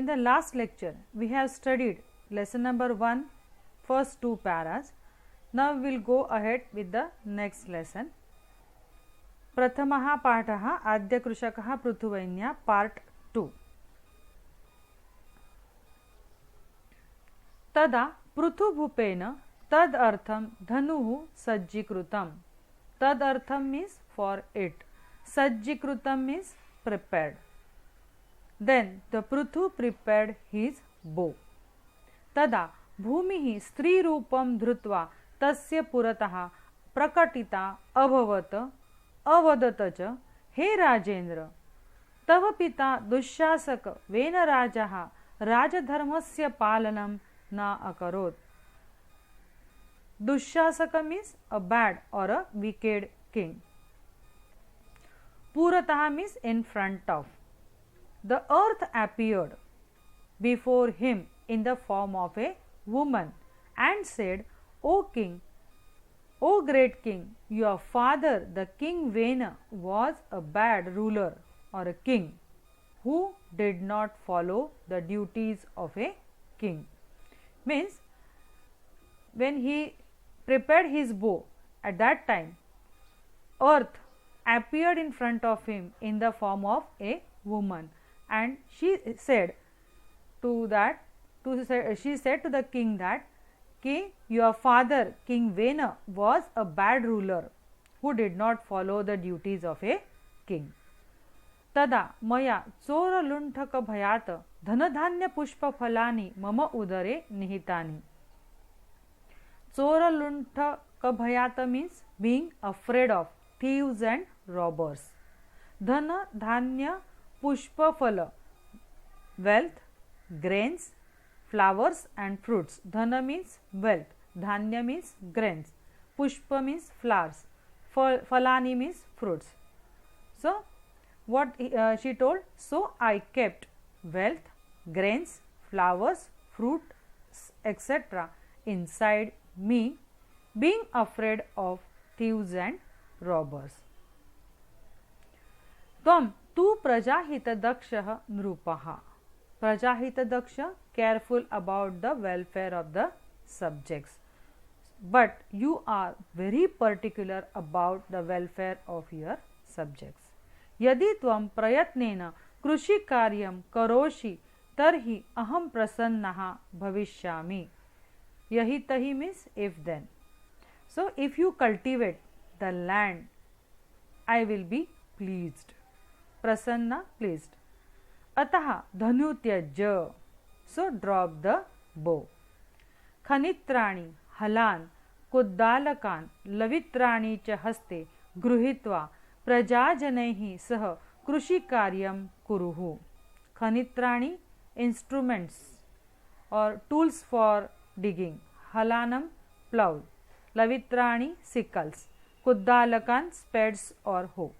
in the last lecture we have studied lesson number 1, first 2 paras. Now we will go ahead with the next lesson. प्रथमः पाठः आद्यकृषकः पृथुवैन्या part 2. तदा पृथुभूपेन तदर्थं धनुः सज्जीकृतं. तदर्थं means for it. Sajjikrutam means prepared. Then the Pruthu prepared his bow. Tada bhumihi स्त्री रूपं धृत्वा तस्य पुरतः प्रकटिता अभवत अवदत च हे राजेन्द्र तव पिता दुःशासक वेनराजः राजधर्मस्य पालनं न अकरोत्. Dushasaka means a bad or a wicked king. Puratah means in front of. The earth appeared before him in the form of a woman and said, O king, O great king, your father the king Vena was a bad ruler or a king who did not follow the duties of a king. Means when he prepared his bow, at that time earth appeared in front of him in the form of a woman, and she said to the king that your father king Vena was a bad ruler who did not follow the duties of a king. तदा मया चोरलुण्ठक भयात धनधान्य पुष्पफलानि मम उदरे निहितानि. Choralunthaka bhayata means being afraid of thieves and robbers. Dhana, dhanya, pushpa, phala, wealth, grains, flowers and fruits. Dhana means wealth, dhanya means grains, pushpa means flowers, phalani means fruits. So, what she told? So, I kept wealth, grains, flowers, fruits, etc. inside me, being afraid of thieves and robbers. Tvam tu prajahitadaksha nrupaha. Prajahitadaksha, careful about the welfare of the subjects, but you are very particular about the welfare of your subjects. Yadi tvam prayatnena कृषि कार्यं करोषि तर्हि अहं प्रसन्नः भविष्यामि. Yahi tahi means if then. So if you cultivate the land, I will be pleased. Prasanna, pleased. Ataha dhanu tyajya. So drop the bow. Khanitrani, halan, kuddalakan, lavitrani cha haste, gruhitva, prajajanaihi sah, krushi karyam kuruhu. Khanitrani, instruments or tools for digging. Halanam, plow. Lavitrani, sickles. Kuddalakan, spades or hoe.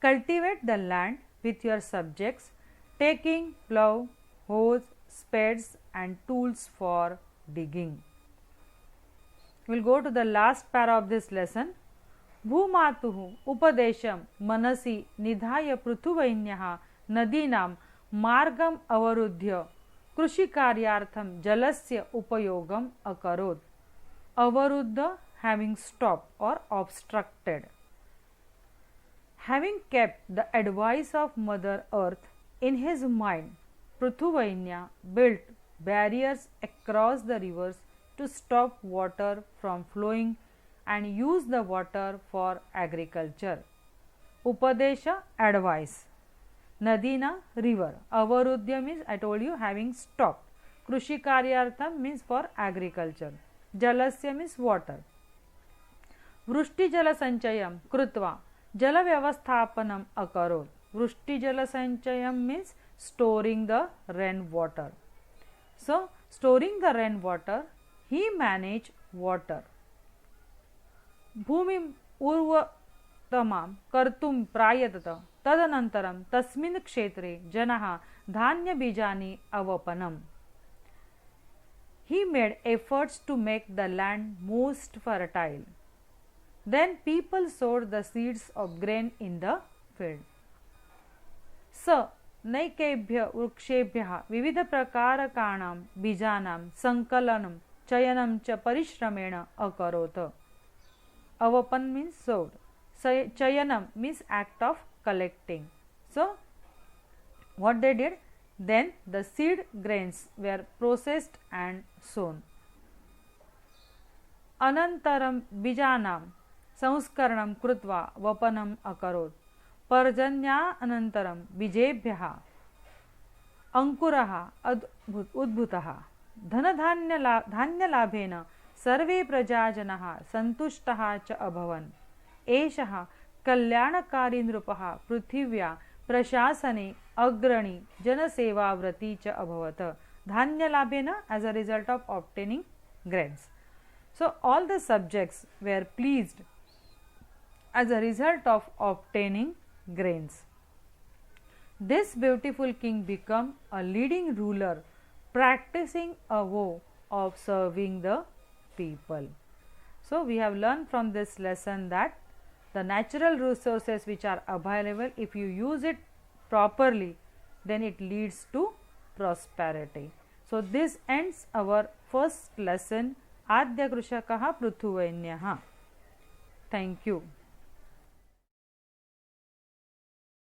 Cultivate the land with your subjects, taking plow, hoes, spades and tools for digging. We will go to the last para of this lesson. Bhumatuhu upadesham manasi nidhaya prithuvainyah nadinam margam avarudhya कृषि कार्यार्थम जलस्य उपयोगम अकरोत्. Avaruddha, having stopped or obstructed. Having kept the advice of Mother Earth in his mind, Prithuvainya built barriers across the rivers to stop water from flowing and use the water for agriculture. Upadesha, advice. Nadina, river. Avarudhya means, I told you, having stopped. Krushi karyartham means for agriculture. Jalasya means water. Vrushti jala sanchayam krutva jala vyavasthapanam akarot. Vrushti jala sanchayam means storing the rain water. So, storing the rain water, he managed water. Bhumim urvatamam kartum prayatata तदनंतरम तस्मिन् क्षेत्रे जनः धान्य बीजानि अवपनम. He made efforts to make the land most fertile. Then people sowed the seeds of grain in the field. So नैकेभ्य वृक्षेभ्यः विविधप्रकारकाणां बीजानां सङ्कलनं चयनं च परिश्रमेण अकरोत्. Avapan means sowed. Chayanam means act of collecting. So, what they did? Then the seed grains were processed and sown. Anantaram bijanam संस्करणं कृत्वा वपनम् अकरोत्. पर्जन्यानन्तरं बीजेभ्यः अंकुरः उद्भूतः. धान्यलाभेन सर्वे प्रजाजनः सन्तुष्टाः च अभवन्. एषः कल्याणकारी नृपः पृथिव्या प्रशासने अग्रणी जनसेवाव्रती च अभवत्. धान्यलाभेन as a result of obtaining grains. So all the subjects were pleased as a result of obtaining grains. This beautiful king became a leading ruler, practicing a vow of serving the people. So we have learned from this lesson that the natural resources which are available, if you use it properly, then it leads to prosperity. So this ends our first lesson, Adya Krishakah Prithuvainyah. Thank you.